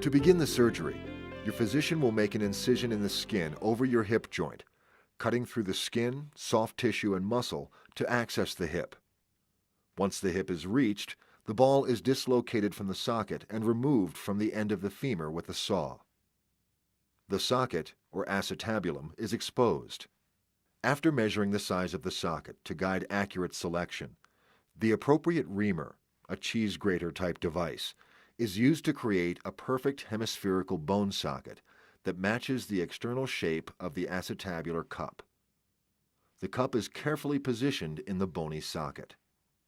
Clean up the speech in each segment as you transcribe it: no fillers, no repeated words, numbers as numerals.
To begin the surgery, your physician will make an incision in the skin over your hip joint, cutting through the skin, soft tissue, and muscle to access the hip. Once the hip is reached, the ball is dislocated from the socket and removed from the end of the femur with a saw. The socket, or acetabulum, is exposed. After measuring the size of the socket to guide accurate selection, the appropriate reamer, a cheese grater type device, is used to create a perfect hemispherical bone socket that matches the external shape of the acetabular cup. The cup is carefully positioned in the bony socket.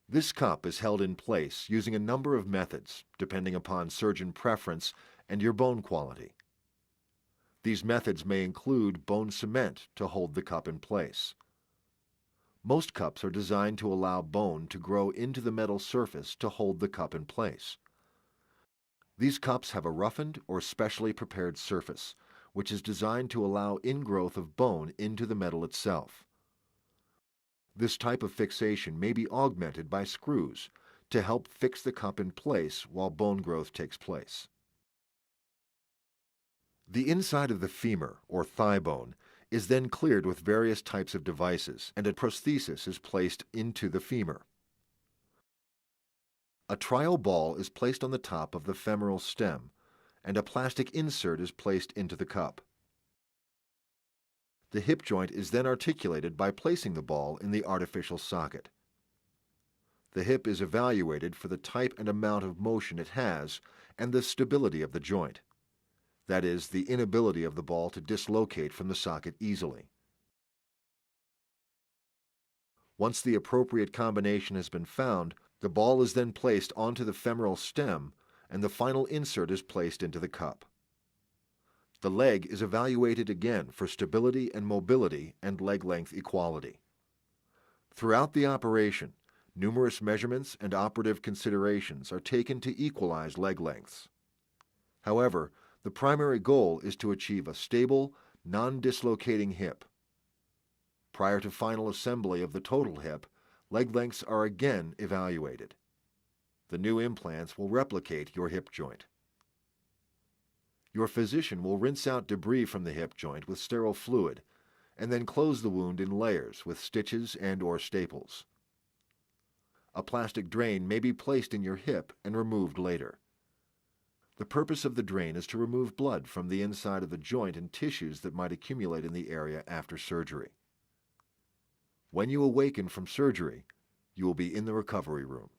This cup is held in place using a number of methods depending upon surgeon preference and your bone quality. These methods may include bone cement to hold the cup in place. Most cups are designed to allow bone to grow into the metal surface to hold the cup in place. These cups have a roughened or specially prepared surface, which is designed to allow ingrowth of bone into the metal itself. This type of fixation may be augmented by screws to help fix the cup in place while bone growth takes place. The inside of the femur, or thigh bone, is then cleared with various types of devices, and a prosthesis is placed into the femur. A trial ball is placed on the top of the femoral stem, and a plastic insert is placed into the cup. The hip joint is then articulated by placing the ball in the artificial socket. The hip is evaluated for the type and amount of motion it has and the stability of the joint. That is, the inability of the ball to dislocate from the socket easily. Once the appropriate combination has been found, the ball is then placed onto the femoral stem and the final insert is placed into the cup. The leg is evaluated again for stability and mobility and leg length equality. Throughout the operation, numerous measurements and operative considerations are taken to equalize leg lengths. However, the primary goal is to achieve a stable, non-dislocating hip. Prior to final assembly of the total hip, leg lengths are again evaluated. The new implants will replicate your hip joint. Your physician will rinse out debris from the hip joint with sterile fluid and then close the wound in layers with stitches and/or staples. A plastic drain may be placed in your hip and removed later. The purpose of the drain is to remove blood from the inside of the joint and tissues that might accumulate in the area after surgery. When you awaken from surgery, you will be in the recovery room.